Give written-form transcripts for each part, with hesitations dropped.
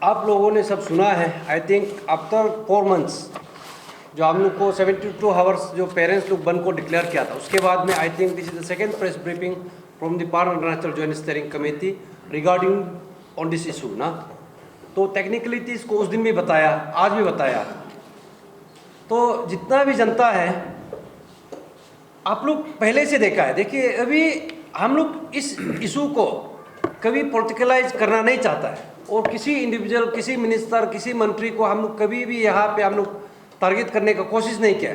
आप लोगों ने सब सुना है। आई थिंक आफ्टर 4 मंथ्स जो हम लोग को 72 आवर्स जो पेरेंट्स लोग बंद को डिक्लेयर किया था, उसके बाद में I think this is the second press briefing from the pan Arunachal joint steering committee regarding on this issue ना। तो टेक्निकलिटीज़ को उस दिन भी बताया, आज भी बताया। तो जितना भी जनता है, आप लोग पहले से देखा है। देखिए, अभी हम लोग इस इशू को कभी पॉलिटिकलाइज करना नहीं चाहता है, और किसी इंडिविजुअल, किसी मिनिस्टर, किसी मंत्री को हम लोग कभी भी यहाँ पे हम लोग टारगेट करने का कोशिश नहीं किया।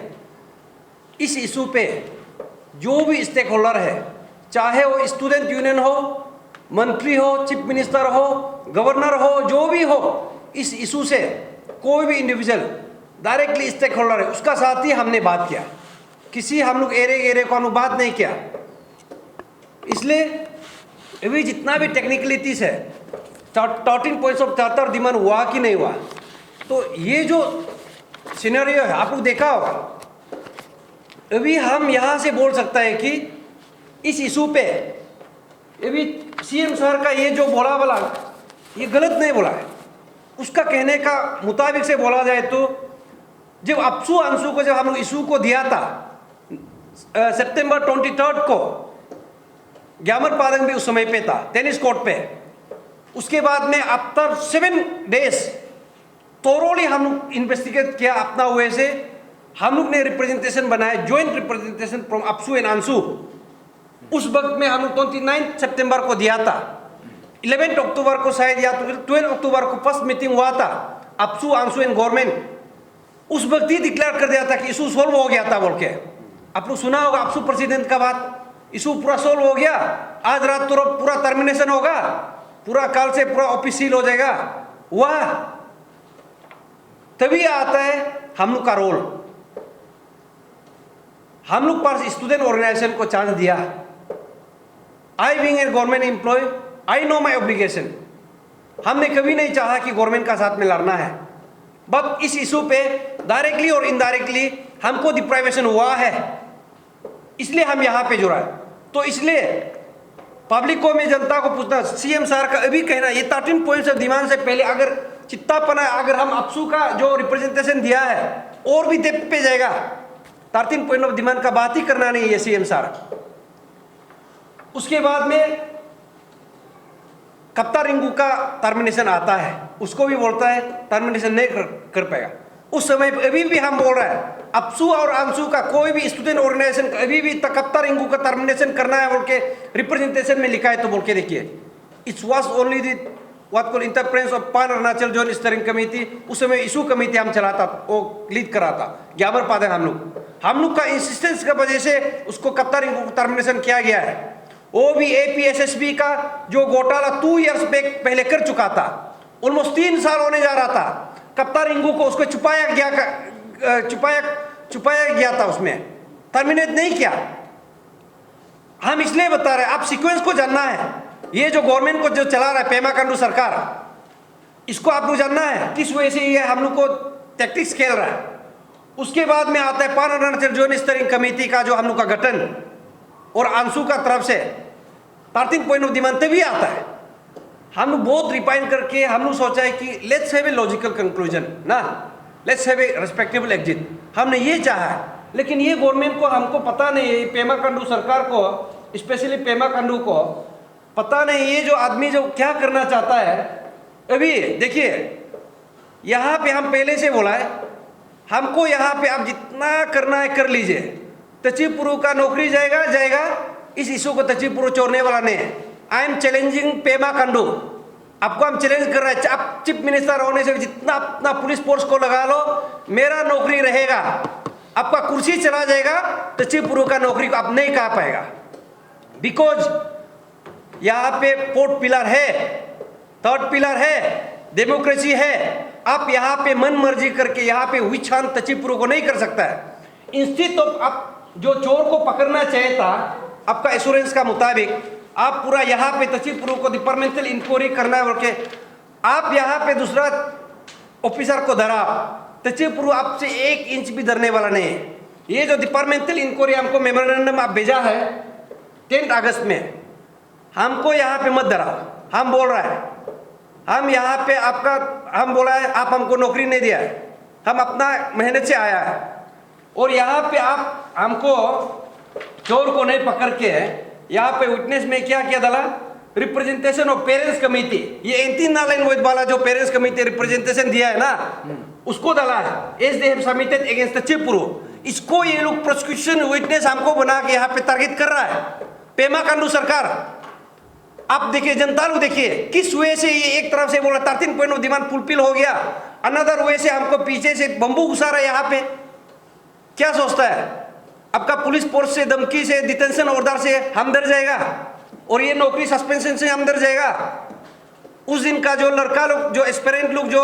इस इशू पे जो भी स्टेक होल्डर है, चाहे वो स्टूडेंट यूनियन हो, मंत्री हो, चीफ मिनिस्टर हो, गवर्नर हो, जो भी हो, इस इशू से कोई भी इंडिविजुअल डायरेक्टली स्टेक होल्डर है, उसका साथ ही हमने बात किया। किसी हम लोग एरे को हम लोग बात नहीं किया। इसलिए अभी जितना भी टेक्निकलिटीज है, 13 पॉइंट्स ऑफ चार्टर डिमांड हुआ कि नहीं हुआ, तो ये जो सिनेरियो है आप लोग देखा होगा। अभी हम यहाँ से बोल सकता है कि इस इशू पे अभी सीएम सर का ये जो बोला ये गलत नहीं बोला है। उसका कहने का मुताबिक से बोला जाए तो जब अपसू अंशु को जब हम लोग इशू को दिया था सितंबर 23 को, ग्यामर पादंग भी उस समय पे था टेनिस कोर्ट पे। उसके बाद में आफ्टर 7 डेज थोरोली हम लोग इन्वेस्टिगेट किया अपना वे से। हम लोग ने रिप्रेजेंटेशन बनाया, joint representation from APSU and ANSU. उस वक्त में हम लोग 29 सितंबर को दिया था। 11 अक्टूबर को शायद या 12 अक्टूबर को फर्स्ट मीटिंग हुआ था अपसू, अंशु एंड गवर्नमेंट। उस वक्त ही डिक्लेयर कर दिया था कि इशू सोल्व हो गया था बोल के। आप लोग सुना होगा अपसू प्रेसिडेंट का बात, इशू पूरा सोल्व हो गया, आज रात तो पूरा टर्मिनेशन होगा, पूरा काल से पूरा ऑफिस सील हो जाएगा। वाह, तभी आता है हम लोग का रोल। हम लोग पास स्टूडेंट ऑर्गेनाइजेशन को चांस दिया। I being a government employ, I know my obligation. हमने कभी नहीं चाहा कि गवर्नमेंट का साथ में लड़ना है, बट इस इशू पे डायरेक्टली और इनडायरेक्टली हमको डिप्राइवेशन हुआ है, इसलिए हम यहाँ पे जुड़ा है। तो इसलिए पब्लिक को, मैं जनता को पूछना, सीएम सर का अभी कहना ये 13 पॉइंट्स ऑफ डिमांड से पहले अगर चित्तापना, अगर हम अपसू का जो रिप्रेजेंटेशन दिया है और भी डेप्थ पे जाएगा, 13 पॉइंट ऑफ डिमांड का बात ही करना नहीं है सीएम सर। उसके बाद में कप्तान रिंकू का टर्मिनेशन आता है, उसको भी बोलता है टर्मिनेशन नहीं कर पाएगा। उस समय अभी भी हम बोल रहे हैं अपसू और अंशु का कोई भी स्टूडेंट ऑर्गेनाइजेशन अभी भी कप्तान रिंकू का टर्मिनेशन करना है बोल के रिप्रेजेंटेशन में लिखा है। तो बोल के देखिए, it's was only the what called interference of पान अरुणाचल जॉइंट स्टीयरिंग कमेटी। उस समय इशू कमेटी हम चलाता, वो लीड करा था ग्यामर पादंग। हम लोग का इंसिस्टेंस की वजह से उसको कप्तान रिंकू को टर्मिनेशन किया गया है। वो भी APSSB का जो घोटाला 2 इयर्स पहले कर चुका था, ऑलमोस्ट 3 साल होने जा रहा था। कप्तान रिंकू को उसको छुपाया गया था, उसमें टर्मिनेट नहीं किया। हम इसलिए बता रहे हैं, आप सीक्वेंस को जानना है। ये जो गवर्नमेंट को जो चला रहा है पेमा खांडू सरकार, इसको आपको जानना है किस वजह से ये हम लोग को टैक्टिक्स खेल रहा है। उसके बाद में आता है पान अरुणाचल जॉइंट स्टीयरिंग कमेटी का जो हम लोग का गठन, और अंशु का तरफ से 13 पॉइंट ऑफ डिमांड तभी आता है। हम लोग बहुत रिफाइन करके हम लोग सोचा है कि let's have a logical conclusion ना, let's have a respectable exit, हमने ये चाहा है। लेकिन ये गवर्नमेंट को हमको पता नहीं है, पेमा खांडू सरकार को, स्पेशली पेमा खांडू को पता नहीं ये जो आदमी जो क्या करना चाहता है। अभी देखिए, यहाँ पे हम पहले से बोला है, हमको यहाँ पे आप जितना करना है कर लीजिए। तचिपुरु का नौकरी जाएगा। इस इशू को तचिपुरु छोड़ने वाला नहीं है। I am challenging Pema Khandu, आपको हम चैलेंज कर रहे हैं। आप चीफ मिनिस्टर होने से जितना अपना पुलिस फोर्स को लगा लो, मेरा नौकरी रहेगा। आपका कुर्सी चला जाएगा, तचिपुरु का नौकरी को आप नहीं कहा पाएगा। बिकॉज यहाँ पे 4th पिलर है, 3rd पिलर है, डेमोक्रेसी है। आप यहाँ पे मन मर्जी करके यहाँ पे विचान तचिपुरु को नहीं कर सकता है। इंस्टीट्यूट ऑफ आप जो चोर को पकड़ना चाहिए था, आपका एश्योरेंस का मुताबिक आप पूरा यहाँ पे तचिपुरु को डिपार्टमेंटल इंक्वायरी करना है बोल के आप यहाँ पे दूसरा ऑफिसर को धरा। तचिपुरु आपसे 1 इंच भी डरने वाला नहीं है। ये जो डिपार्टमेंटल इंक्वायरी हमको मेमोरेंडम आप भेजा है 10 अगस्त में, हमको यहाँ पे मत डरा। हम बोल रहा है हम यहाँ पे आपका हम बोला है आप हमको नौकरी नहीं दिया है, हम अपना मेहनत से आया है, और यहाँ पे आप हमको चोर को नहीं पकड़ के यहाँ पे विटनेस में क्या किया डाला, रिप्रेजेंटेशन ऑफ पेरेंट्स कमेटी, ये एंटी नालाइन वोट वाला जो पेरेंट्स कमेटी रिप्रेजेंटेशन दिया है ना, उसको डाला है as they have submitted against the chief pro. इसको ये लोग प्रोसिक्यूशन विटनेस हमको बना के यहाँ पे टारगेट कर रहा है पेमा खांडू सरकार। आप देखिए, जनता लोग देखिए किस वे से ये एक तरफ से बोला 13 पॉइंट ऑफ डिमांड फुलफिल हो गया, अनदर वे से हमको पीछे से बम्बू घुसा रहा है। यहाँ पे क्या सोचता है, आपका पुलिस फोर्स से धमकी से डिटेंशन ऑर्डर से हम डर जाएगा, और ये नौकरी सस्पेंशन से हम डर जाएगा। उस दिन का जो लड़का लोग, जो एस्पिरेंट लोग जो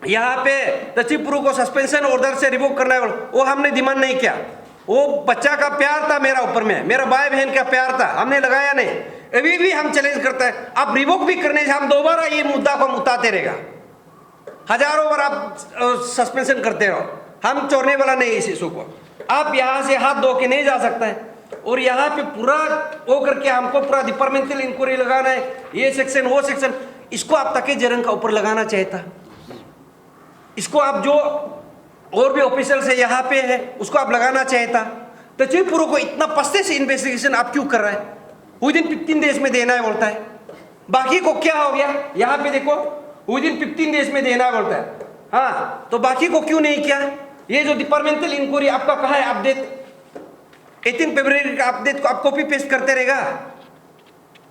यहाँ पे तचिपुरु को सस्पेंशन ऑर्डर से रिवोक करना है, वो हमने डिमांड नहीं किया। वो बच्चा का प्यार था मेरा ऊपर में, मेरा भाई बहन का प्यार था, हमने लगाया नहीं। अभी भी हम चैलेंज करते हैं, आप रिवोक भी करने से हम दोबारा ये मुद्दा को हम उठाते रहेगा। हजारों बार आप सस्पेंशन करते रहो, हम छोड़ने वाला नहीं इस इशू को। आप यहाँ से हाथ धो के नहीं जा सकता है, और यहाँ पे पूरा वो करके हमको पूरा डिपार्टमेंटल इंक्वायरी लगाना है, ये सेक्शन वो सेक्शन। इसको आप तके जरंग का ऊपर लगाना चाहिए था। इसको आप जो और भी ऑफिसर से यहाँ पे है उसको आप लगाना चाहिए था। तो चिपुरु को इतना पस्ते से इन्वेस्टिगेशन आप क्यों कर रहे हैं? विदिन 15 डेज में देना है बोलता है, बाकी को क्या हो गया? यहाँ पे देखो विदिन 15 डेज में देना बोलता है, हाँ, तो बाकी को क्यों नहीं किया? ये जो डिपार्टमेंटल इंक्वायरी आपका कहा है अपडेट, 18 फरवरी का अपडेट को आप कॉपी पेस्ट करते रहेगा।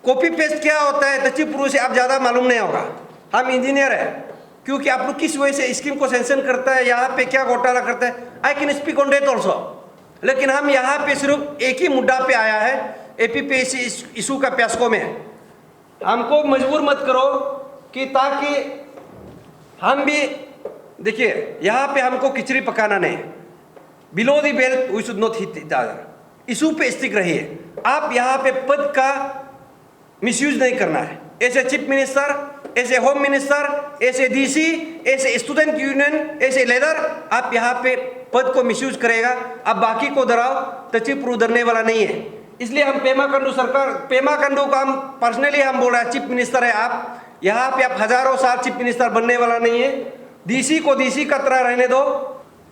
कॉपी पेस्ट क्या होता है तचिपुरु से आप ज्यादा मालूम नहीं होगा। हम इंजीनियर है, क्योंकि आप लोग किस वजह से स्कीम को सैंक्शन करता है, यहाँ पे क्या घोटाला करता है, I can speak on date also. लेकिन हम यहाँ पे सिर्फ एक ही मुद्दा पे आया है, एपीपीएससी इशू का प्यासको में। हमको मजबूर मत करो कि ताकि हम भी देखिए, यहाँ पे हमको खिचड़ी पकाना नहीं। Below the belt we should not hit issue पे स्टिक रहिए। आप यहाँ पे पद का मिसयूज नहीं करना है। ऐसे चीफ मिनिस्टर, ऐसे होम मिनिस्टर, ऐसे डीसी, ऐसे स्टूडेंट यूनियन, ऐसे लीडर, आप यहाँ पे पद को मिसयूज करेगा। आप बाकी को डराओ तो चिपुरु डरने वाला नहीं है। इसलिए हम पेमा खांडू सरकार, पेमा खांडू को हम पर्सनली हम बोल रहे हैं, चीफ मिनिस्टर है आप, यहाँ पे आप हजारों साल चीफ मिनिस्टर बनने वाला नहीं है। डीसी को डीसी का तरह रहने दो,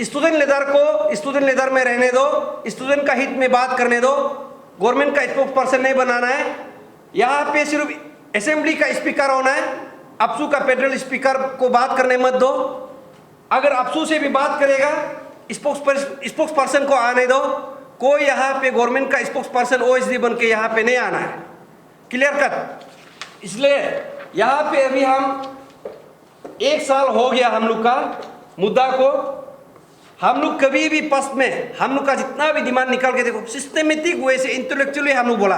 स्टूडेंट लीडर को स्टूडेंट लीडर में रहने दो, स्टूडेंट का हित में बात करने दो। गवर्नमेंट का स्पोक्स पर्सन नहीं बनाना है। यहाँ पे सिर्फ असेंबली का स्पीकर होना है। अपसू का फेडरल स्पीकर को बात करने मत दो। अगर अपसू से भी बात करेगा, स्पोक्स पर्सन को आने दो। कोई यहाँ पे गवर्नमेंट का स्पोक्स पर्सन ओएसडी बन के यहाँ पे नहीं आना है, क्लियर कट। इसलिए यहाँ पे अभी हम 1 साल हो गया हम लोग का मुद्दा को। हम लोग कभी भी पस्ट में हम लोग का जितना भी डिमांड निकाल के देखो, सिस्टमेटिक वे से इंटेलेक्चुअली हम लोग बोला।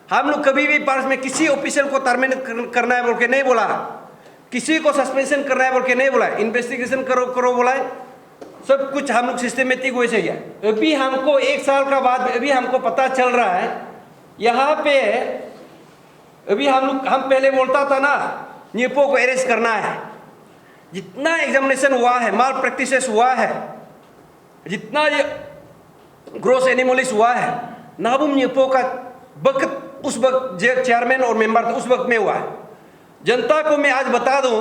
हम लोग कभी भी पास में किसी ऑफिसर को टर्मिनेट करना है बोल के नहीं बोला, किसी को सस्पेंशन करना है बोल के नहीं बोला, इन्वेस्टिगेशन करो बोला है। सब कुछ हम लोग सिस्टमेटिक वे से किया। अभी हमको 1 साल का बाद अभी हमको पता चल रहा है यहाँ पे, अभी हम पहले बोलता था ना न्यूपो को अरेस्ट करना है। जितना एग्जामिनेशन हुआ है, माल प्रैक्टिसेस हुआ है, जितना ये ग्रोस एनिमलिस हुआ है, नाबुम न्यूपो का वक्त उस वक्त चेयरमैन और मेंबर उस वक्त में हुआ है। जनता को मैं आज बता दूं,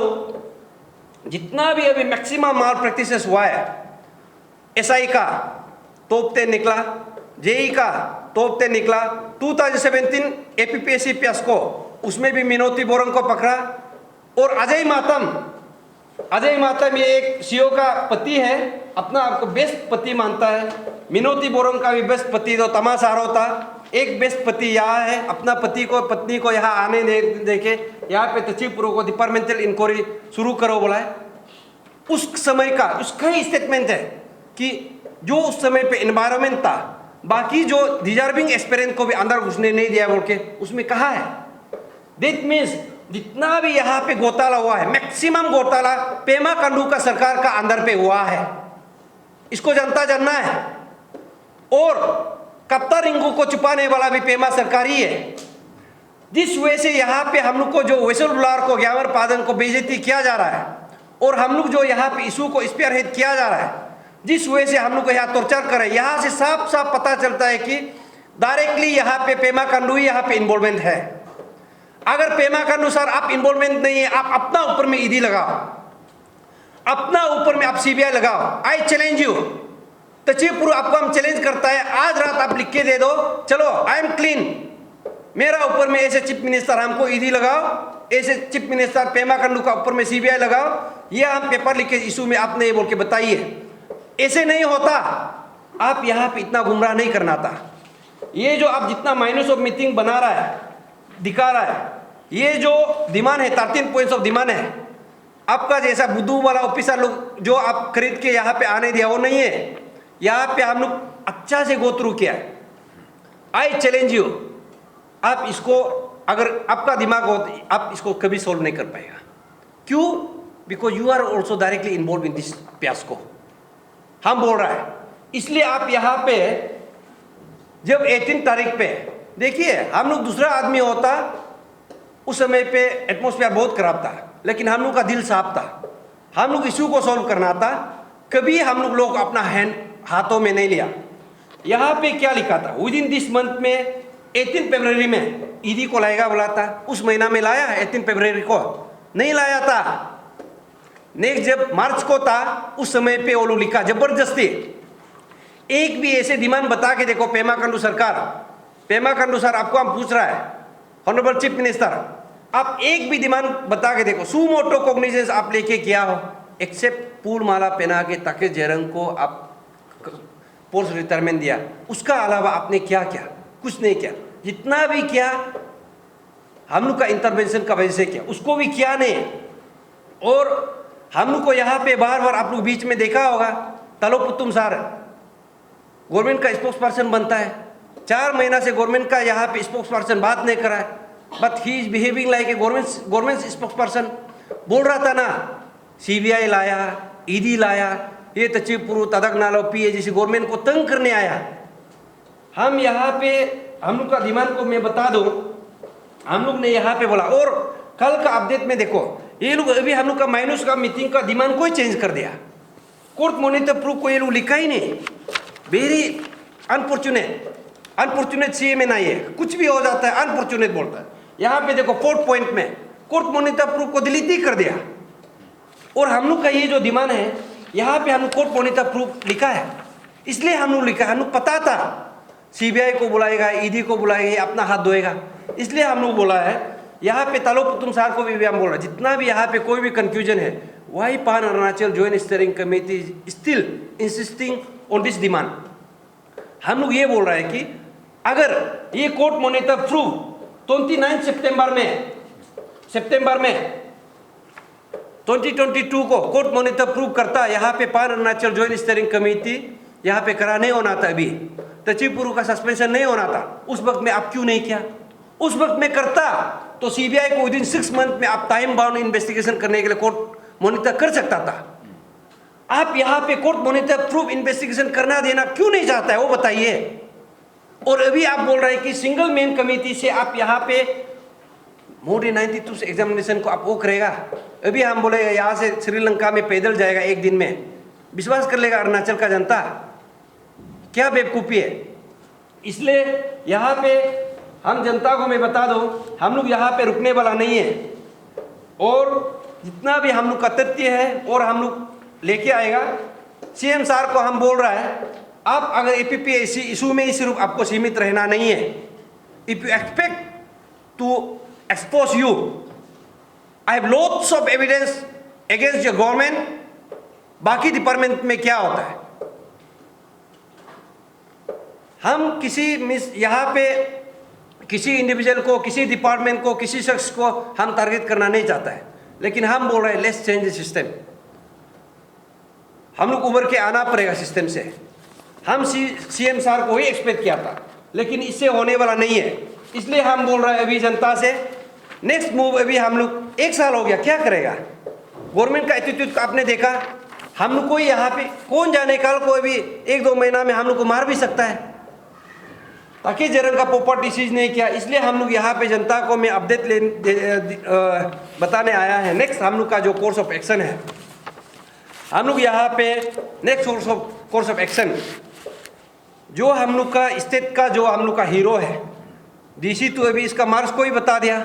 जितना भी अभी मैक्सिमम माल प्रैक्टिसेस हुआ है, एसआई का टॉप 10 निकला, जेई का टॉप 10 निकला, 2017 एपीपीएससी फियास्को उसमें भी मिनोती बोरंग को पकड़ा। और अजय मातम ये एक सीओ का पति है, अपना आपको बेस्ट पति मानता है। मिनोती बोरंग का भी बेस्ट पति तो तमाशारो था। एक बेस्ट पति यहाँ है, अपना पति को पत्नी को यहाँ आने देके यहाँ पे तचिपुरु को डिपार्टमेंटल इंक्वायरी शुरू करो बोला है। उस समय का उसका ही स्टेटमेंट है कि जो उस समय पे एनवायरनमेंट था, बाकी जो डिजर्विंग एस्पिरेंट को भी अंदर घुसने नहीं दिया बोल के उसमें कहा है। दैट मीन्स जितना भी यहाँ पे घोटाला हुआ है, मैक्सिमम घोटाला पेमा खांडू का सरकार का अंदर पे हुआ है। इसको जनता जानना है। और कप्तान रिंगू को छुपाने वाला भी पेमा सरकार ही है। जिस वजह से यहाँ पे हम लोग को जो वेसल बुलार को, ग्यामर पादन को बेइज्जती किया जा रहा है, और हम लोग जो यहाँ पे इशू को स्पीयर हेड किया जा रहा है, जिस वजह से हम लोग को यहाँ टॉर्चर कर रहे हैं, यहाँ से साफ साफ पता चलता है कि डायरेक्टली यहाँ पे पेमा खांडू ही यहाँ पे इन्वॉल्वमेंट है। अगर पेमा के अनुसार आप इन्वॉल्वमेंट नहीं है, आप अपना ऊपर में ईडी लगाओ, अपना ऊपर में आप सीबीआई लगाओ। आई चैलेंज यू, तचिपुर आपको हम चैलेंज करता है, आज रात आप लिख के दे दो, चलो आई एम क्लीन, मेरा ऊपर में ऐसे चीफ मिनिस्टर हमको ईडी लगाओ, ऐसे चीफ मिनिस्टर पेमा खांडू का ऊपर में सीबीआई लगाओ, ये हम पेपर लिख के इशू में आपने ये बोल के बताइए। ऐसे नहीं होता, आप यहाँ पे इतना गुमराह नहीं करना था। ये जो आप जितना माइनस ऑफ मीटिंग बना रहा है, दिखा रहा है, ये जो डिमांड है 13 पॉइंट्स ऑफ डिमांड है, आपका जैसा बुद्धू वाला ऑफिसर लोग जो आप खरीद के यहाँ पे आने दिया वो नहीं है। यहाँ पे हम लोग अच्छा से गो थ्रू किया है। आई चैलेंज यू, आप इसको अगर आपका दिमाग हो तो आप इसको कभी सोल्व नहीं कर पाएगा। क्यों? Because you are also directly involve in this fiasco, हम बोल रहा है। इसलिए आप यहाँ पे जब 18 तारीख पे देखिए, हम लोग दूसरा आदमी होता उस समय पे एटमॉस्फेयर बहुत खराब था, लेकिन हम लोग का दिल साफ था, हम लोग इशू को सॉल्व करना था। कभी हम लोग अपना हैंड हाथों में नहीं लिया। यहाँ पे क्या लिखा था, विद इन दिस मंथ में 18 फरवरी में ईडी को लाएगा बोला था, उस महीना में लाया 18 फरवरी को नहीं लाया था। नेक्स्ट जब मार्च को था उस समय पे वो लोग लिखा जबरदस्ती। एक भी ऐसे डिमांड बता के देखो पेमा खांडू सरकार, पेमा खांडू सर आपको हम पूछ रहा है, ऑनरेबल चीफ मिनिस्टर, आप एक भी डिमांड बता के देखो, सुमोटो कॉग्निजेंस आप लेके किया हो, एक्सेप्ट फूल माला पहना के ताकि जयरंग को आप पोस्ट रिटायरमेंट दिया, उसका अलावा आपने क्या किया? कुछ नहीं किया। जितना भी किया हम लोग का इंटरवेंशन का वजह से किया, उसको भी किया नहीं। और हम लोग को यहाँ पे बार बार आप लोग बीच में देखा होगा, तलोपुतुम सर गवर्नमेंट का स्पोक्स पर्सन बनता है, 4 महीना से गवर्नमेंट का यहाँ पे स्पोक्स पर्सन बात नहीं करा है, but he is behaving like a government spokes person. बोल रहा था ना, सीबीआई लाया, ईडी लाया, ये तचिपुरु तदक नालो पीए जैसी गवर्नमेंट को तंग करने आया। हम यहाँ पे हम लोग का डिमांड को मैं बता दूं, हम लोग ने यहाँ पे बोला, और कल का अपडेट में देखो, ये लोग अभी हम लोग का माइनस का मीटिंग का डिमांड को ही चेंज कर दिया। कोर्ट मॉनिटर प्रूफ को ये लोग लिखा ही नहीं। वेरी अनफॉर्चुनेट सीएम है, कुछ भी हो जाता है अनफॉर्चुनेट बोलता है। यहाँ पे देखो 4th पॉइंट में कोर्ट मॉनिटर प्रूफ को डिलीट ही कर दिया। और हम लोग का ये जो डिमांड है, यहाँ पे हम लोग कोर्ट मॉनिटर प्रूफ लिखा है, इसलिए हम लोग लिखा, हम लोग पता था सीबीआई को बुलाएगा, ईडी को बुलाएगा, ये अपना हाथ धोएगा, इसलिए हम लोग बोला है। यहाँ पे तलोपुतुम सार को भी हम बोल रहे हैं, जितना भी यहाँ पे कोई भी कंफ्यूजन है, वाई पान Arunachal joint steering committee still insisting on this demand. हम लोग ये बोल रहे हैं कि अगर ये कोर्ट मॉनिटर प्रूफ 29 सितंबर में 2022 को कोर्ट मॉनिटर प्रूव करता, यहाँ पे पान अरुणाचल जॉइंट स्टीयरिंग कमेटी यहाँ पे करा नहीं होना था, अभी तचिपुरु का सस्पेंशन नहीं होना था। उस वक्त में आप क्यों नहीं किया? उस वक्त में करता तो सीबीआई को विदिन 6 मंथ में आप टाइम बाउंड इन्वेस्टिगेशन करने के लिए कोर्ट मॉनिटर कर सकता था। आप यहाँ पे कोर्ट मॉनिटर प्रूफ इन्वेस्टिगेशन करना देना क्यों नहीं चाहता है, वो बताइए। और अभी आप बोल रहे हैं कि सिंगल मेन कमेटी से आप यहाँ पे मोर देन 92 एग्जामिनेशन को आप वो करेगा। अभी हम बोलेगा यहाँ से श्रीलंका में पैदल जाएगा एक दिन में, विश्वास कर लेगा अरुणाचल का जनता? क्या बेवकूफ़ी है। इसलिए यहाँ पे हम जनता को मैं बता दूं, हम लोग यहाँ पे रुकने वाला नहीं है। और जितना भी हम लोग का तथ्य है और हम लोग लेके आएगा, सीएम सार को हम बोल रहा है, आप अगर एपीपीएससी इशू में ही सिर्फ आपको सीमित रहना नहीं है। If you expect to expose you, I have lots of evidence against your government। बाकी डिपार्टमेंट में क्या होता है, हम किसी यहाँ पे किसी इंडिविजुअल को, किसी डिपार्टमेंट को, किसी शख्स को हम टारगेट करना नहीं चाहता है, लेकिन हम बोल रहे हैं लेट्स चेंज द सिस्टम। हम लोग उभर के आना पड़ेगा सिस्टम से। हम सीएम सार को ही एक्सपेक्ट किया था, लेकिन इससे होने वाला नहीं है। इसलिए हम बोल रहे हैं अभी जनता से, नेक्स्ट मूव अभी हम लोग 1 साल हो गया, क्या करेगा गवर्नमेंट का एटीट्यूड आपने देखा। हम लोग को यहाँ पे कौन जाने कल को अभी 1-2 महीना में हम लोग को मार भी सकता है, ताकि जरंग का प्रॉपर सीज नहीं किया। इसलिए हम लोग यहाँ पे जनता को मैं अपडेट बताने आया है। नेक्स्ट हम लोग का जो कोर्स ऑफ एक्शन है, हम लोग यहाँ पे नेक्स्ट कोर्स ऑफ एक्शन जो हम लोग का स्टेट का जो हम लोग का हीरो है डीसी, तो अभी इसका मार्क्स को ही बता दिया।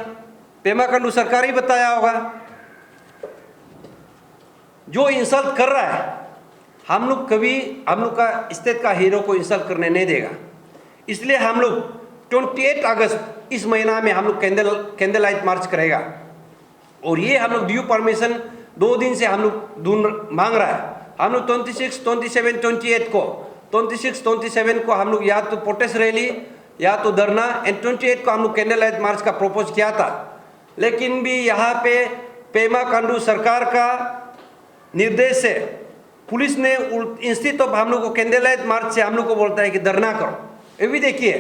पेमा खांडू सरकार ही बताया होगा। जो इंसल्ट कर रहा है, हम लोग कभी हम लोग का स्टेट का हीरो को इंसल्ट करने नहीं देगा। इसलिए हम लोग 28 अगस्त इस महीना में हम लोग कैंडल लाइट मार्च करेगा। और ये हम लोग ड्यू परमिशन 2 दिन से हम लोग मांग रहा है। हम लोग 26, 27, 28 को 26, 27 को हम लोग या तो प्रोटेस्ट रैली या तो धरना, एंड 28 को हम लोग कैंडल लाइट मार्च का प्रपोज किया था। लेकिन भी यहाँ पे पेमा खांडू सरकार का निर्देश से पुलिस ने इंस्टीट्यूट ऑफ हम लोग को कैंडल लाइट मार्च से हम लोग को बोलता है कि धरना करो। ये भी देखिए,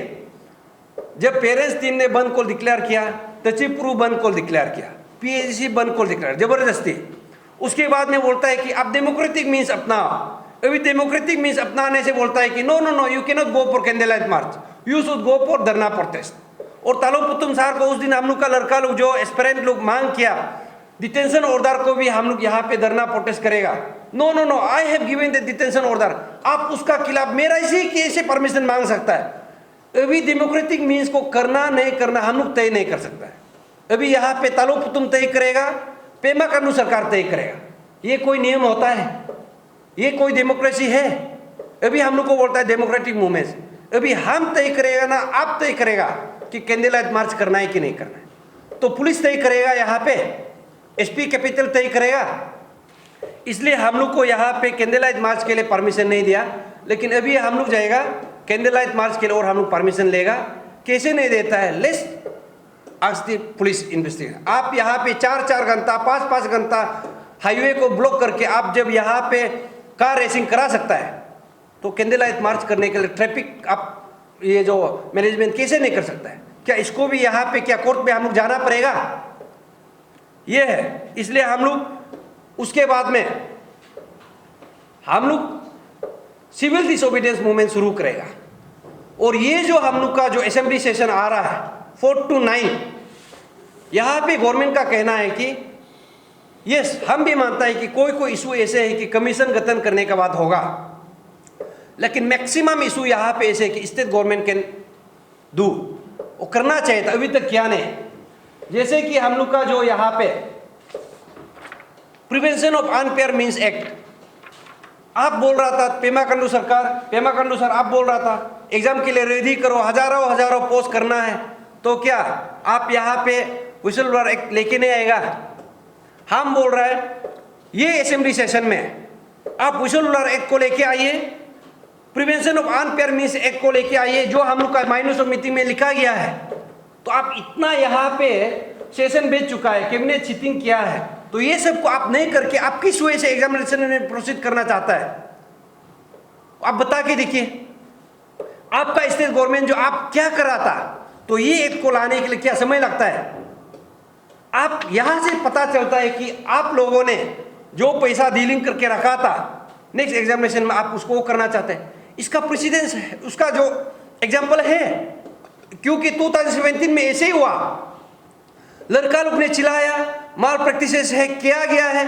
जब पेरेंट्स टीम ने बंद को डिक्लेयर किया, तचिपुरु बंद को डिक्लेयर किया, पीएचसी बंद को डिक्लेयर जबरदस्ती, उसके बाद में बोलता है कि अब डेमोक्रेटिक मीन्स अपनाओ। अभी डेमोक्रेटिक मीन्स अपनाने से बोलता है कि no no no, you can not go for candle light march, you should go for dharna protest. और तालो पुतुम सार को उस दिन हम लोग का लड़का लोग जो एस्पिरेंट लोग मांग किया डिटेंशन ऑर्डर को भी हम लोग यहाँ पे धरना प्रोटेस्ट करेगा। No no no, I have given the detention order. आप उसका खिलाफ मेरा इसी केस से परमिशन मांग सकता है। अभी डेमोक्रेटिक मीन्स को करना नहीं करना हम लोग तय नहीं कर सकता है। अभी यहाँ पे तालो पुतुम तय करेगा, पेमा खांडू सरकार तय करेगा। ये कोई नियम होता है? ये कोई डेमोक्रेसी है? अभी हम लोग को बोलता है डेमोक्रेटिक मूवमेंट। अभी हम तय करेगा ना आप तय करेगा कि कैंडल लाइट मार्च करना है कि नहीं करना है। तो पुलिस तय करेगा, यहाँ पे एसपी कैपिटल तय करेगा। इसलिए हम लोग को यहाँ पे कैंडल लाइट मार्च के लिए परमिशन नहीं दिया। लेकिन अभी हम लोग जाएगा कैंडल लाइट मार्च के लिए और हम लोग परमिशन लेगा। कैसे नहीं देता है? Let's ask the police investigation. आप यहाँ पे 4-4 घंटा 5-5 घंटा हाईवे को ब्लॉक करके आप जब यहाँ पे कार रेसिंग करा सकता है, तो कैंडल लाइट मार्च करने के लिए ट्रैफिक आप ये जो मैनेजमेंट कैसे नहीं कर सकता है? क्या इसको भी यहाँ पे क्या कोर्ट में हम लोग जाना पड़ेगा? ये है। इसलिए हम लोग उसके बाद में हम लोग सिविल डिसोबीडियंस मूवमेंट शुरू करेगा। और ये जो हम लोग का जो असेंबली सेशन आ रहा है 4 to 9, यहाँ पे गवर्नमेंट का कहना है कि यस, हम भी मानता है कि कोई इशू ऐसे है कि कमीशन गठन करने के बाद होगा। लेकिन मैक्सिमम इशू यहाँ पे ऐसे है कि स्टेट गवर्नमेंट कैन डू, वो करना चाहिए था, अभी तक किया नहीं। जैसे कि हम लोग का जो यहाँ पे prevention of unfair means act, आप बोल रहा था पेमा खांडू सर आप बोल रहा था एग्जाम के लिए रेडी करो, हजारों पोस्ट करना है, तो क्या आप यहाँ पे विशल ब्लोअर एक्ट लेके नहीं आएगा? हम बोल रहे हैं ये असेंबली सेशन में आप विशल ब्लोअर एक्ट को लेके आइए, prevention of unfair means act को लेके आइए, जो हम लोग का माइनस ऑफ मीटिंग में लिखा गया है। तो आप इतना यहाँ पे सेशन भेज चुका है, कैबिनेट चीटिंग किया है, तो ये सब को आप नहीं करके आप किस वजह से एग्जामिनेशन में प्रोसीड करना चाहता है? आप बता के देखिए। आपका स्टेट गवर्नमेंट जो आप क्या कर रहा था, तो ये एक्ट को लाने के लिए क्या समय लगता है? आप यहां से पता चलता है कि आप लोगों ने जो पैसा डीलिंग करके रखा था नेक्स्ट एग्जामिनेशन में आप उसको करना चाहते हैं। इसका प्रेसिडेंस है, उसका जो एग्जाम्पल है, क्योंकि 2017 में ऐसे ही हुआ। लड़का लोग ने चिल्लाया, माल प्रैक्टिसेस है, किया गया है,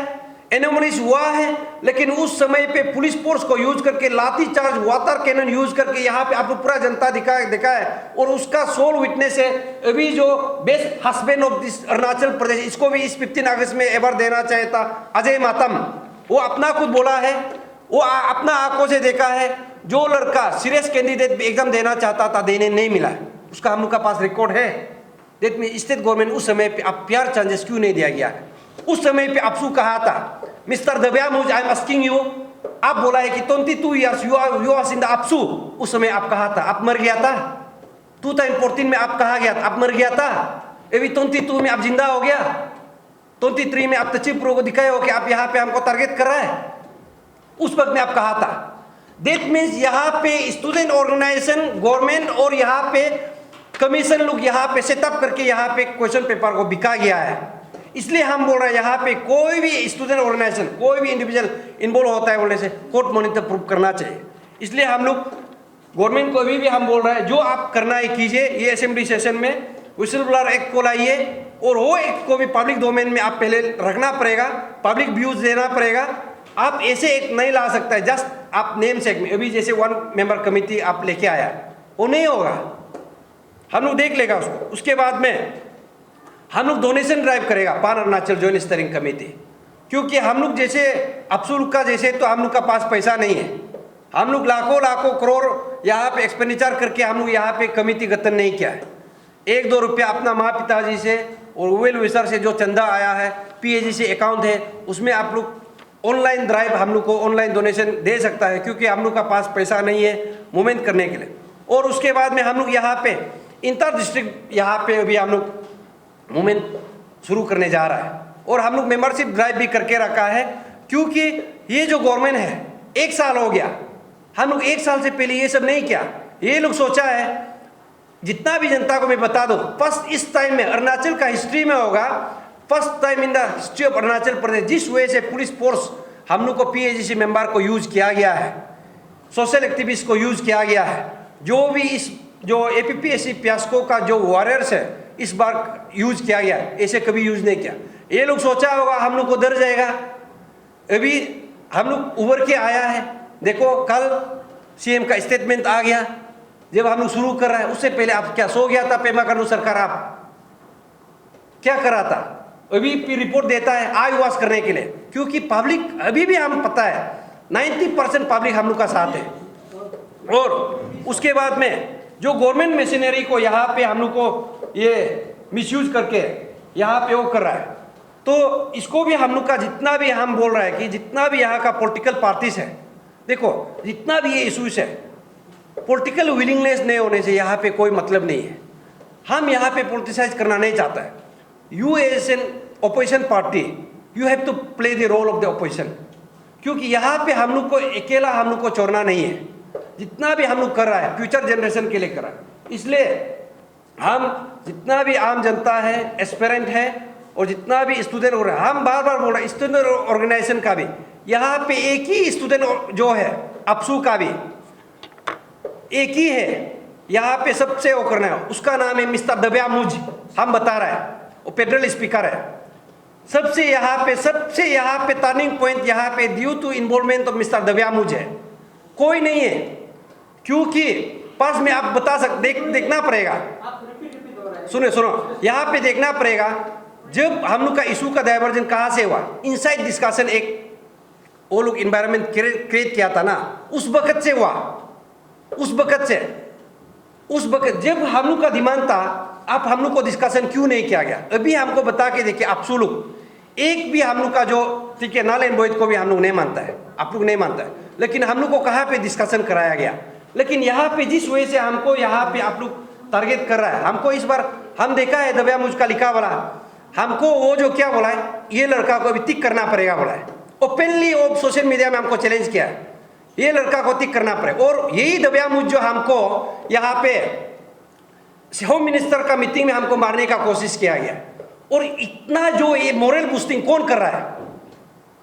एनोमलीज हुआ है, लेकिन उस समय पे पुलिस फोर्स को यूज करके लाठी चार्ज, वाटर कैनन यूज करके यहाँ पे आपको पूरा जनता दिखा है। और उसका सोल विटनेस है अभी जो best husband of this Arunachal Pradesh, इसको भी इस 15 अगस्त में एवर देना चाहिए था, अजय मातम। वो अपना खुद बोला है, वो अपना आंखों से देखा है। जो लड़का सीरियस कैंडिडेट एग्जाम देना चाहता था, देने नहीं मिला, उसका हम लोग का पास रिकॉर्ड है। देट में स्टेट गवर्नमेंट उस समय पे आप प्यार चांसेस क्यों नहीं दिया गया? उस समय पे आपसू कहा था मिस्टर दबियामुज, आई एम आस्किंग यू, आप बोला है कि 22 years you are in the APSU. उस समय आप कहा था, आप मर गया था। 2014 में आप कहा गया था, आप मर गया था। अभी 22 में आप जिंदा हो गया। 23 में आप तचिपुरु को दिखाए हो कि आप यहाँ पे हमको टारगेट कर रहा है। उस वक्त में आप कहा था। दैट मीन्स यहाँ पे स्टूडेंट ऑर्गेनाइजेशन, गवर्नमेंट और यहाँ पे कमीशन लोग यहाँ पे सेटअप करके यहाँ पे क्वेश्चन पेपर को बिका गया है। इसलिए हम बोल रहे हैं यहाँ पे कोई भी स्टूडेंट ऑर्गेनाइजेशन, कोई भी इंडिविजुअल इन्वॉल्व होता है बोलने से कोर्ट मॉनिटर प्रूव करना चाहिए। इसलिए हम लोग गवर्नमेंट को अभी भी हम बोल रहे हैं जो आप करना है कीजिए। ये असेंबली सेशन में विशल ब्लोअर एक्ट को लाइए और वो एक्ट को भी पब्लिक डोमेन में आप पहले रखना पड़ेगा, पब्लिक व्यूज देना पड़ेगा। आप ऐसे एक नहीं ला सकता है जस्ट आप नेम सेक में, अभी जैसे 1 मेंबर कमेटी आप लेके आया, वो नहीं होगा। हम लोग देख लेगा उसको। उसके बाद में हम लोग डोनेशन ड्राइव करेगा पान अरुणाचल जॉइंट स्टीयरिंग कमेटी, क्योंकि हम लोग जैसे अफसुल का जैसे तो हम लोग का पास पैसा नहीं है। हम लोग लाखों लाखों करोड़ यहाँ पे एक्सपेंडिचर करके हम लोग यहाँ पे कमेटी गठन नहीं किया है। 1-2 रुपया अपना माँ पिताजी से और वेल विशर से जो चंदा आया है, पीएजी से अकाउंट है, उसमें आप लोग ऑनलाइन ड्राइव हम लोग को ऑनलाइन डोनेशन दे सकता है, क्योंकि हम लोग का पास पैसा नहीं है मूवमेंट करने के लिए। और उसके बाद में हम लोग यहाँ पे इंटर डिस्ट्रिक्ट यहाँ पे भी हम लोग मूवमेंट शुरू करने जा रहा है, और हम लोग मेंबरशिप ड्राइव भी करके रखा है, क्योंकि ये जो गवर्नमेंट है 1 साल हो गया, हम लोग 1 साल से पहले ये सब नहीं किया। ये लोग सोचा है, जितना भी जनता को मैं बता दूं, फर्स्ट इस टाइम में अरुणाचल का हिस्ट्री में होगा, first time in the history of Arunachal Pradesh, जिस वजह से पुलिस फोर्स हम लोग को पीएजीसी मेंबर को यूज किया गया है, सोशल एक्टिविस्ट को यूज किया गया है, जो भी इस जो एपीपीएससी फियास्को का जो वॉरियर्स है इस बार यूज किया गया, ऐसे कभी यूज नहीं किया। ये लोग सोचा होगा हम लोग को डर जाएगा, अभी हम लोग उभर के आया है। देखो कल सीएम का स्टेटमेंट आ गया, जब हम लोग शुरू कर रहे हैं उससे पहले आप क्या सो गया था पेमा खांडू सरकार? आप क्या कर रहा था? अभी भी रिपोर्ट देता है आई वॉश करने के लिए, क्योंकि पब्लिक अभी भी हम पता है 90% पब्लिक हम लोग का साथ है। और उसके बाद में जो गवर्नमेंट मशीनरी को यहाँ पे हम लोग को ये मिसयूज करके यहाँ पे वो कर रहा है, तो इसको भी हम लोग का जितना भी हम बोल रहे हैं कि जितना भी यहाँ का पॉलिटिकल पार्टीज है, देखो जितना भी ये इशूज है, पॉलिटिकल विलिंगनेस नहीं होने से यहाँ पे कोई मतलब नहीं है। हम यहाँ पे पॉलिटिसाइज करना नहीं चाहता है। You as an opposition party you have to play the role of the opposition, क्योंकि यहाँ पे हम लोग को अकेला हम लोग को छोड़ना नहीं है। जितना भी हम लोग कर रहा है फ्यूचर जनरेशन के लिए कर रहा है, इसलिए हम जितना भी आम जनता है, एस्पिरेंट है, और जितना भी स्टूडेंट हो रहा है, हम बार बार बोल रहे हैं स्टूडेंट ऑर्गेनाइजेशन का भी यहाँ पे एक ही स्टूडेंट जो है अपसू का भी एक ही है, यहाँ पे सबसे वो करना है, उसका नाम है मिस्टर दबिया मुझ। हम बता रहे हैं वो फेडरल स्पीकर है। सबसे यहाँ पे टर्निंग पॉइंट यहाँ पे due to involvement of mister Dabiya मुझ है, कोई नहीं है। क्योंकि पास में आप बता देखना पड़ेगा, सुनो यहाँ पे देखना पड़ेगा, जब हम लोग का इशू का डाइवर्जन कहाँ से हुआ, इनसाइड डिस्कशन एक वो लोग इन्वायरमेंट क्रिएट किया था ना, उस वक्त से हुआ। उस वक्त जब हम लोग का डिमांड था, आप हम लोग को डिस्कशन क्यों नहीं किया गया? अभी हमको बता के देखिए, आप सो लोग एक भी हम लोग का जो ठीक है नल एंड वॉइड को भी हम लोग नहीं मानता है, आप लोग नहीं मानता है, लेकिन हम लोग को कहाँ पे डिस्कशन कराया गया? लेकिन यहाँ पे जिस वजह से हमको यहाँ पे आप लोग टारगेट कर रहा है, हमको इस बार हम देखा है दबिया मुझका लिखा वाला, हमको वो जो क्या बोला है, ये लड़का को अभी टिक करना पड़ेगा बोला है। ओपनली वो सोशल मीडिया में हमको चैलेंज किया है, ये लड़का को टिक करना पड़ेगा। और यही दबिया मुझ जो हमको यहाँ पे होम मिनिस्टर का मीटिंग में हमको मारने का कोशिश किया गया। और इतना जो ये मोरल बूस्टिंग कौन कर रहा है?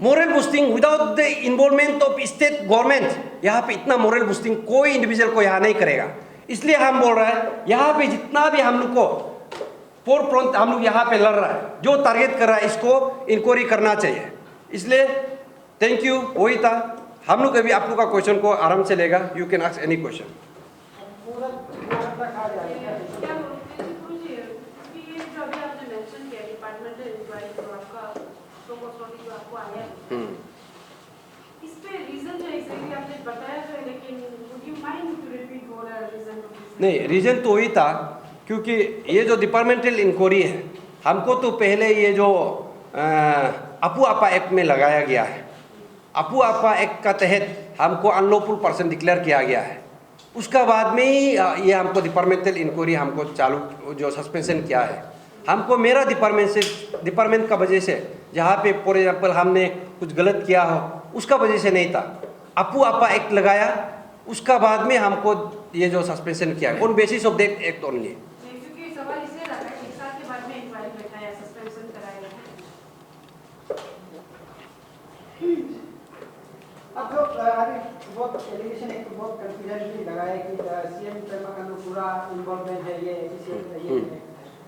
Moral boosting without the involvement of state government, यहाँ पे इतना मोरल बूस्टिंग कोई इंडिविजुअल को यहाँ नहीं करेगा। इसलिए हम बोल रहे हैं यहाँ पे जितना भी हम लोग को फोर फ्रंट हम लोग यहाँ पे लड़ रहा है, जो टारगेट कर रहा है इसको इंक्वायरी करना चाहिए। इसलिए थैंक यू, वही था। हम लोग अभी आप लोग का क्वेश्चन को आराम से लेगा, you can ask any question. नहीं, रीजन तो वही था क्योंकि ये जो डिपार्टमेंटल इंक्वायरी है, हमको तो पहले ये जो अपू आपा एक्ट में लगाया गया है, अपू आपा एक्ट का तहत हमको अनलॉफुल पर्सन डिक्लेयर किया गया है। उसका बाद में ही ये हमको डिपार्टमेंटल इंक्वायरी हमको चालू जो सस्पेंशन किया है, हमको मेरा डिपार्टमेंट का वजह से जहाँ पे फॉर एग्जाम्पल हमने कुछ गलत किया हो उसका वजह से नहीं था, अपू आपा एक्ट लगाया, उसका बाद में हमको ये जो सस्पेंशन किया on basis of that act only. अब जो बहुत एलिगेशन एक तो बहुत कंफ्यूजन भी लगाया कि सीएम पेमा खांडू पूरा इन्वॉल्वमेंट है ये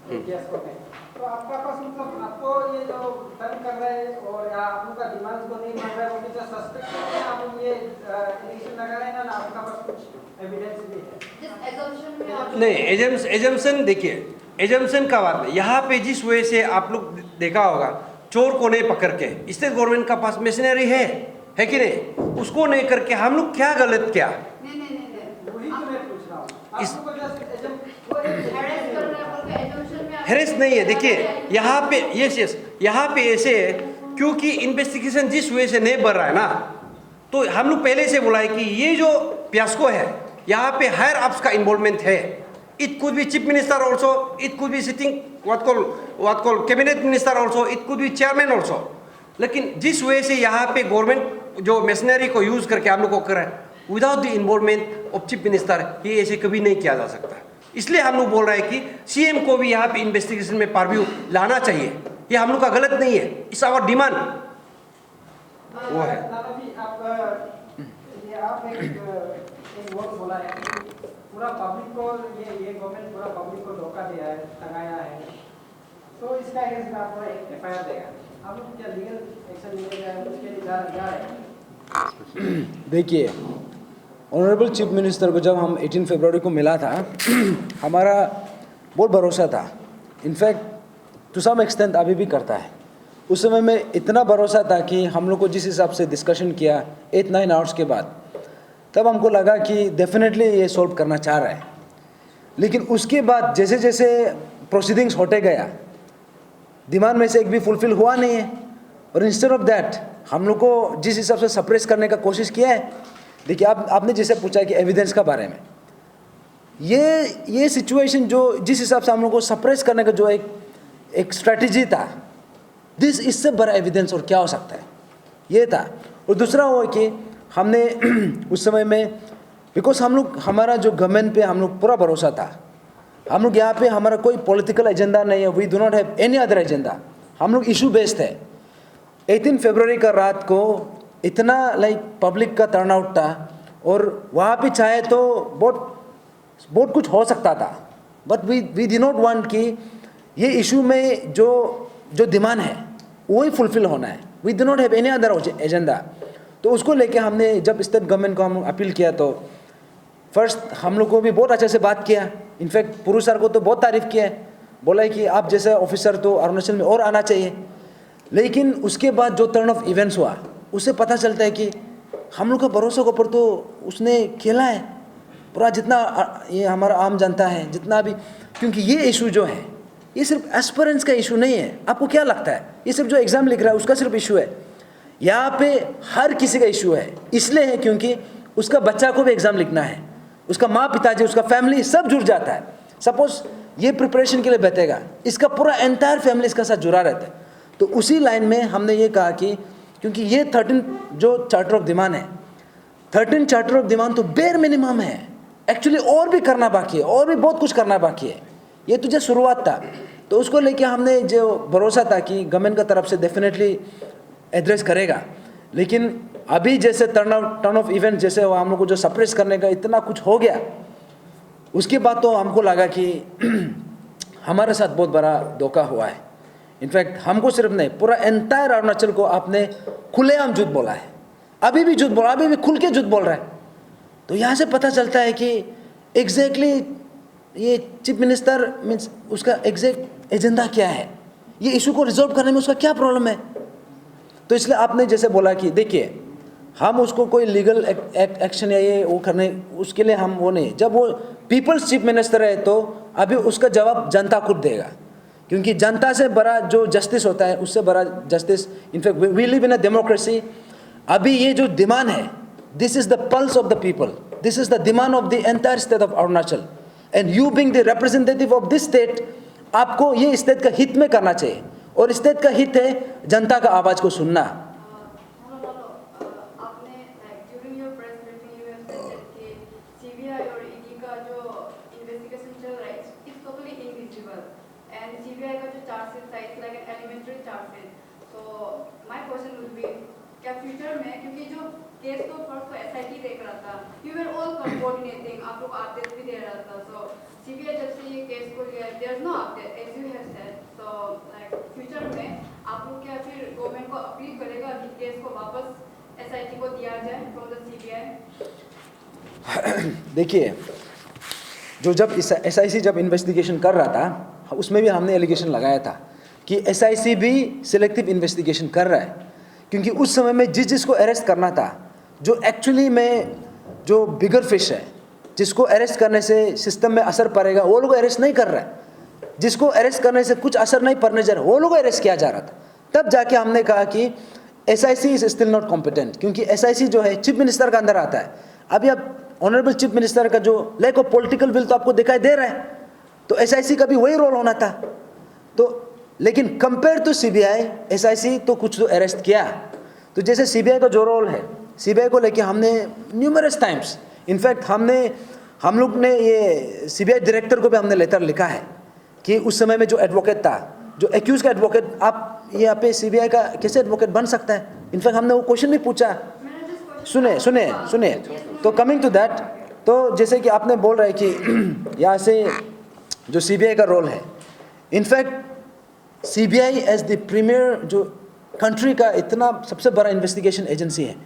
केस को में, तो आपका पास मतलब आपको ये जो टर्न कर रहे हैं और आप लोग का डिमांड को नहीं मान रहे हैं, जो सस्पेक्ट है आप ये एलिगेशन लगा रहे हैं ना, आपका पास कुछ एविडेंस भी है? नहीं, एजम्पशन देखिए, एजम्पशन का बात नहीं, यहाँ पे जिस वजह से आप लोग देखा होगा चोर को नहीं पकड़ के स्टेट गवर्नमेंट का पास मशीनरी है कि नहीं, उसको नहीं करके हम लोग क्या गलत किया? नहीं वही तो मैं पूछ रहा हूँ। इस- आप लोगों को just वो एक हेरेस नहीं है। देखिए यहाँ पे यस यहाँ पे ऐसे है क्योंकि इन्वेस्टिगेशन जिस वजह से नहीं बढ़ रहा है ना, तो हम लोग पहले से बोला है कि ये जो फियास्को है यहाँ पे हायर अप्स का इन्वॉल्वमेंट है। It could be chief minister also, it could be sitting what call cabinet minister also, it could be chairman also. लेकिन जिस वजह से यहाँ पे गवर्नमेंट जो मशीनरी को यूज करके हम लोग को कर रहा है without the involvement of chief minister, ये ऐसे कभी नहीं किया जा सकता। इसलिए हम लोग बोल रहे हैं कि सीएम को भी यहाँ पे इन्वेस्टिगेशन में परव्यू लाना चाहिए। ये हम लोग का गलत नहीं है, इट्स आवर डिमांड। वो है आप एक वर्ड बोला है कि पूरा पब्लिक को ये गवर्नमेंट पूरा पब्लिक को धोखा दिया है, ठगाया है, तो इसका अगेंस्ट आप एक एफआईआर देगा। आप लोग क्या लीगल एक्शन लेगा उसके लिए जा रहे हैं? देखिए, ऑनरेबल चीफ मिनिस्टर को जब हम 18 फरवरी को मिला था हमारा बहुत भरोसा था। इनफैक्ट टू सम एक्सटेंट अभी भी करता है। उस समय में इतना भरोसा था कि हम लोग को जिस हिसाब से डिस्कशन किया 8-9 आवर्स के बाद, तब हमको लगा कि डेफिनेटली ये सॉल्व करना चाह रहा है। लेकिन उसके बाद जैसे जैसे प्रोसीडिंग्स होते गया, डिमांड में से एक भी फुलफिल हुआ नहीं है। और इंस्टेड ऑफ दैट हम लोग को जिस हिसाब से सप्रेस करने का कोशिश किया है, देखिए आपने जैसे पूछा कि एविडेंस का बारे में, ये सिचुएशन जो जिस हिसाब से हम लोग को सप्रेस करने का जो एक स्ट्रेटजी था, दिस इससे बड़ा एविडेंस और क्या हो सकता है, ये था। और दूसरा वो है कि हमने उस समय में बिकॉज हम लोग हमारा जो गवर्नमेंट पे हम लोग पूरा भरोसा था। हम लोग यहाँ पे हमारा कोई पॉलिटिकल एजेंडा नहीं है, we do not have any other agenda. हम लोग इशू बेस्ड है। 18 फरवरी का रात को इतना पब्लिक का टर्नआउट था और वहाँ पे चाहे तो बहुत कुछ हो सकता था, but we did not want कि ये इशू में जो डिमांड है वही फुलफिल होना है। We do not have any other agenda. तो उसको लेके हमने जब स्टेट गवर्नमेंट को हम अपील किया तो फर्स्ट हम लोग को भी बहुत अच्छे से बात किया। इनफैक्ट पुरु सर को तो बहुत तारीफ किया है, बोला है कि आप जैसे ऑफिसर तो अरुणाचल में और आना चाहिए। लेकिन उसके बाद जो टर्न ऑफ इवेंट्स हुआ उससे पता चलता है कि हम लोग का भरोसा के ऊपर तो उसने खेला है पूरा, जितना ये हमारा आम जनता है जितना भी। क्योंकि ये इशू जो है ये सिर्फ एस्पिरेंट्स का इशू नहीं है। आपको क्या लगता है ये सिर्फ जो एग्ज़ाम लिख रहा है उसका सिर्फ इशू है? यहाँ पे हर किसी का इशू है। इसलिए है क्योंकि उसका बच्चा को भी एग्ज़ाम लिखना है, उसका माँ पिताजी उसका फैमिली सब जुड़ जाता है। सपोज ये प्रिपरेशन के लिए बैठेगा, इसका पूरा एंटायर फैमिली इसका साथ जुड़ा रहता है। तो उसी लाइन में हमने ये कहा कि क्योंकि ये 13 जो चार्टर ऑफ डिमांड है, 13 चार्टर ऑफ डिमांड तो बेयर मिनिमम है। एक्चुअली और भी करना बाकी है, और भी बहुत कुछ करना बाकी है। ये तो जो शुरुआत था, तो उसको लेके हमने जो भरोसा था कि गवर्नमेंट का तरफ से डेफिनेटली एड्रेस करेगा। लेकिन अभी जैसे टर्न ऑफ इवेंट जैसे हम लोग को जो सप्रेस करने का इतना कुछ हो गया, उसके बाद तो हमको लगा कि हमारे साथ बहुत बड़ा धोखा हुआ है। इनफैक्ट हमको सिर्फ नहीं, पूरा एंटायर अरुणाचल को आपने खुलेआम झूठ बोला है। अभी भी झूठ बोला, अभी भी खुल के झूठ बोल रहा है। तो यहाँ से पता चलता है कि एग्जैक्टली ये चीफ मिनिस्टर मीन्स उसका एग्जैक्ट एजेंडा क्या है, ये इशू को रिजॉल्व करने में उसका क्या प्रॉब्लम है। तो इसलिए आपने जैसे बोला कि देखिए हम उसको कोई लीगल एक्शन या ये वो करने उसके लिए हम वो नहीं, जब वो पीपल्स चीफ मिनिस्टर है तो अभी उसका जवाब जनता खुद देगा। क्योंकि जनता से बड़ा जो जस्टिस होता है उससे बड़ा justice, in fact we live in a democracy. अभी ये जो डिमांड है, this is the pulse of the people, this is the demand of the entire state of Arunachal, and you being the representative of this state, आपको ये state का हित में करना चाहिए। और स्टेट का हित है जनता का आवाज को सुनना। क्या फ्यूचर में, क्योंकि जो केस तो फर्स्ट तो एसआईटी देख रहा था, यू वर ऑल कोऑर्डिनेटिंग, आप लोग अपडेट भी दे रहा था। सो सीबीआई जब से ये केस को लिया, there is no update as you have said. So like future में आप लोग क्या फिर गवर्नमेंट को अपील करेगा कि केस को वापस एसआईटी को दिया जाए फ्रॉम द सीबीआई? देखिए, जो जब एसआईसी जब इन्वेस्टिगेशन कर रहा था उसमें भी हमने एलिगेशन लगाया था कि SIC भी सिलेक्टिव इन्वेस्टिगेशन कर रहा है, क्योंकि उस समय में जिसको अरेस्ट करना था, जो एक्चुअली में जो बिगर फिश है, जिसको अरेस्ट करने से सिस्टम में असर पड़ेगा, वो लोग अरेस्ट नहीं कर रहा है। जिसको अरेस्ट करने से कुछ असर नहीं पड़ने जा रहा, वो लोग अरेस्ट किया जा रहा था। तब जाके हमने कहा कि SIC is still not competent, क्योंकि SIC जो है चीफ मिनिस्टर का अंदर आता है। अभी अब ऑनरेबल चीफ मिनिस्टर का जो लैक ऑफ पॉलिटिकल विल तो आपको दिखाई दे रहा है, तो SIC का भी वही रोल होना था। तो लेकिन कंपेयर टू CBI, SIC तो कुछ तो अरेस्ट किया। तो जैसे CBI का जो रोल है, CBI को लेके हमने न्यूमरस टाइम्स, इनफैक्ट हम लोग ने ये CBI डायरेक्टर को भी हमने लेटर लिखा है कि उस समय में जो एडवोकेट था, जो एक्यूज का एडवोकेट, आप यहाँ पे CBI का कैसे एडवोकेट बन सकता है। इनफैक्ट हमने वो क्वेश्चन भी पूछा। सुने तो कमिंग टू दैट, तो जैसे कि आपने बोल रहे कि यहाँ से जो CBI का रोल है, in fact CBI as the premier जो कंट्री का इतना सबसे बड़ा इन्वेस्टिगेशन एजेंसी है,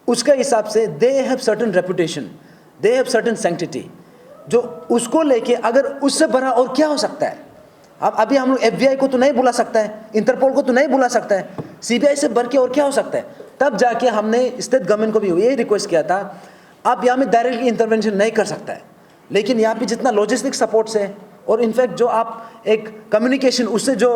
उसका हिसाब से they have certain reputation, they have certain sanctity, जो उसको लेके अगर उससे बड़ा और क्या हो सकता है। अब अभी हम लोग FBI को तो नहीं बुला सकता है, इंटरपोल को तो नहीं बुला सकता है, CBI से बढ़ के और क्या हो सकता है। तब जाके हमने स्टेट गवर्नमेंट को भी यही रिक्वेस्ट किया था, आप यहाँ में डायरेक्टली इंटरवेंशन नहीं कर सकता है, लेकिन यहाँ पे जितना लॉजिस्टिक सपोर्ट्स है और इनफैक्ट जो आप एक कम्युनिकेशन, उससे जो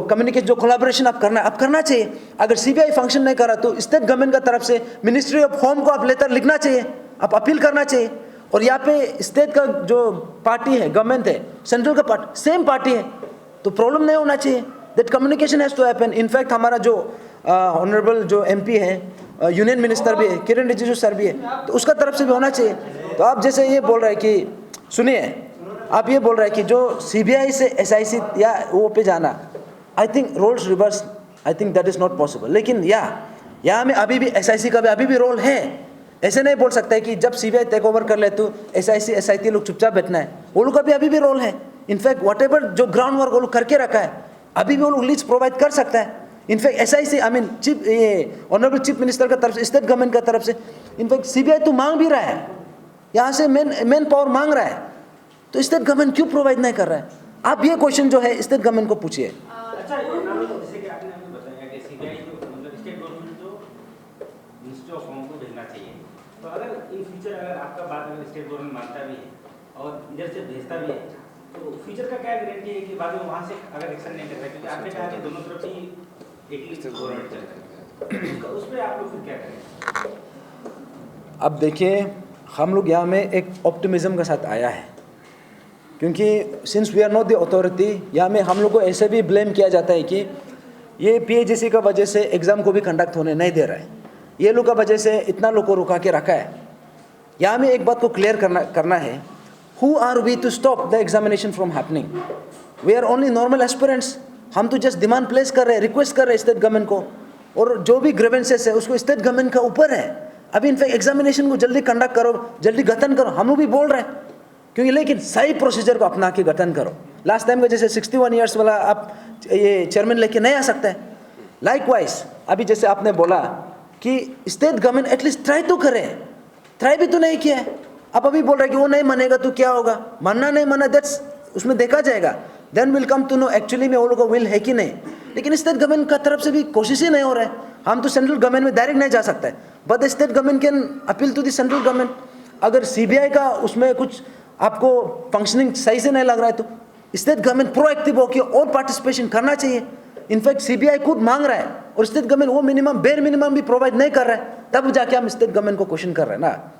कम्युनिकेशन जो कोलैबोरेशन आप करना चाहिए। अगर CBI फंक्शन नहीं करा तो स्टेट गवर्नमेंट का तरफ से मिनिस्ट्री ऑफ होम को आप लेटर लिखना चाहिए, आप अपील करना चाहिए। और यहाँ पे स्टेट का जो पार्टी है, गवर्नमेंट है, सेंट्रल का पार्टी सेम पार्टी है, तो प्रॉब्लम नहीं होना चाहिए। That communication has to happen. In fact हमारा जो ऑनरेबल जो MP है, यूनियन मिनिस्टर भी है, किरण रिजिजू सर भी है, तो उसका तरफ से भी होना चाहिए। तो आप जैसे ये बोल रहे हैं कि सुनिए, आप ये बोल रहे हैं कि जो CBI से SIC या वो पे जाना, I think roles reverse, I think that is not possible. लेकिन यहाँ में अभी भी SIC का भी अभी भी रोल है। ऐसे नहीं बोल सकता है कि जब CBI टेक ओवर कर ले तो SIC SIT लोग चुपचाप बैठना है। वो लोग का भी अभी भी रोल है। इनफैक्ट वट एवर जो ग्राउंड वर्क वो लोग करके रखा है, अभी भी वो लोग लीड्स प्रोवाइड कर सकता है। In fact SIC I mean honourable chief minister का तरफ से, स्टेट गवर्नमेंट का तरफ से, इनफैक्ट CBI तो मांग भी रहा है, यहाँ से मैन पावर मांग रहा है, तो स्टेट गवर्नमेंट क्यों प्रोवाइड नहीं कर रहा है। आप ये क्वेश्चन जो है स्टेट गवर्नमेंट को पूछिए। अच्छा, जैसे कि आपने हमें बताया कि CBI जो मतलब स्टेट गवर्नमेंट जो मिनिस्ट्री ऑफ होम को भेजना चाहिए, तो अगर इन फ्यूचर अगर आपका बात अगर स्टेट गवर्नमेंट मानता भी है और इधर से भेजता भी है, तो फ्यूचर का क्या गारंटी है कि बाद में वहाँ से अगर एक्शन नहीं करता है, क्योंकि आपने कहा कि दोनों तरफ ही एक ही गवर्नमेंट चल रहा है, उस पर आप लोग फिर क्या करें। अब देखिए, हम लोग यहाँ में एक ऑप्टिमिज्म के साथ आया है, क्योंकि since we are not the authority, यहाँ में हम लोग को ऐसे भी ब्लेम किया जाता है कि ये PAGC का वजह से एग्ज़ाम को भी कंडक्ट होने नहीं दे रहा है, ये लोग का वजह से इतना लोग को रुका के रखा है। यहाँ में एक बात को क्लियर करना है, who are we to stop the examination from happening. We are only normal aspirants. हम तो जस्ट डिमांड प्लेस कर रहे हैं, रिक्वेस्ट कर रहे हैं स्टेट गवर्नमेंट को, और जो भी ग्रीवेंसेस है उसको स्टेट गवर्नमेंट का ऊपर है। अभी इनफैक्ट एग्जामिनेशन को जल्दी कंडक्ट करो, जल्दी गठन करो, हम लोग भी बोल रहे हैं, क्योंकि लेकिन सही प्रोसीजर को अपना के गठन करो। लास्ट टाइम का जैसे 61 ईयर्स वाला आप ये चेयरमैन लेके नहीं आ सकते हैं। लाइकवाइज अभी जैसे आपने बोला कि स्टेट गवर्नमेंट एटलीस्ट ट्राई तो करे, ट्राई भी तो नहीं किया है। अब अभी बोल रहे कि वो नहीं मानेगा तो क्या होगा, मानना नहीं माना दैट्स उसमें देखा जाएगा, then will come to know actually में वो लोगों को विल है कि नहीं। लेकिन स्टेट गवर्नमेंट का तरफ से भी कोशिश ही नहीं हो रहा है। हम तो सेंट्रल गवर्नमेंट में डायरेक्ट नहीं जा सकते, but state government can appeal to the central government. अगर CBI का उसमें कुछ आपको फंक्शनिंग सही से नहीं लग रहा है तो स्टेट गवर्नमेंट प्रोएक्टिव होकर और पार्टिसिपेशन करना चाहिए। इनफैक्ट CBI खुद मांग रहा है और स्टेट गवर्नमेंट वो मिनिमम बेयर मिनिमम भी प्रोवाइड नहीं कर रहा है, तब जाके हम स्टेट गवर्नमेंट को क्वेश्चन कर रहे हैं ना,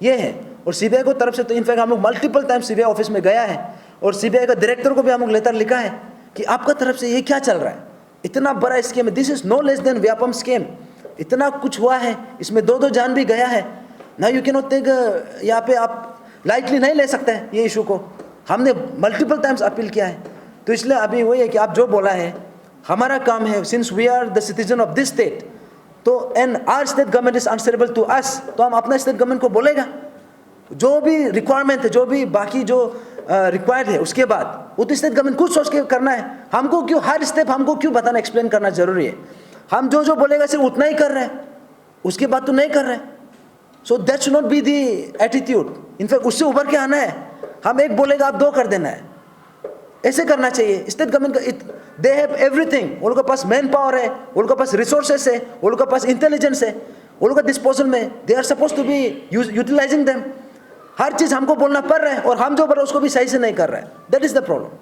ये है। और CBI को तरफ से तो इनफैक्ट हम लोग मल्टीपल टाइम CBI ऑफिस में गया है और CBI का डायरेक्टर को भी हम लोग लेटर लिखा है कि आपका तरफ से ये क्या चल रहा है, इतना बड़ा स्कीम है, this is no less than Vyapam scheme, इतना कुछ हुआ है, इसमें 2 जान भी गया है ना। यू कैन नॉट टेक, यहाँ पे आप लाइटली नहीं ले सकते हैं ये इशू को। हमने मल्टीपल टाइम्स अपील किया है, तो इसलिए अभी वही है कि आप जो बोला है, हमारा काम है, since we are the citizen of this state, तो and our state government is answerable to us, तो हम अपना स्टेट गवर्नमेंट को बोलेगा जो भी रिक्वायरमेंट है, जो भी बाकी जो रिक्वायर्ड है, उसके बाद वो तो स्टेट गवर्नमेंट खुद सोच के करना है। हमको क्यों हर स्टेप हमको क्यों बताना, एक्सप्लेन करना जरूरी है। हम जो बोलेगा सिर्फ उतना ही कर रहे हैं, उसके बाद तो नहीं कर रहे हैं। So that should not be the attitude. In fact उससे उभर के आना है। हम एक बोलेगा आप 2 कर देना है, ऐसे करना चाहिए। स्टेट गवर्नमेंट का दे हैव एवरीथिंग, उनके पास मैन पावर है, उनके पास रिसोर्सेस है, उनके पास इंटेलिजेंस है, उनका डिस्पोजल में, they are suppose to be utilising them. हर चीज़ हमको बोलना पड़ रहा है और हम जो बोल रहे हैं उसको भी सही से नहीं कर रहे हैं, दैट इज़ द प्रॉब्लम।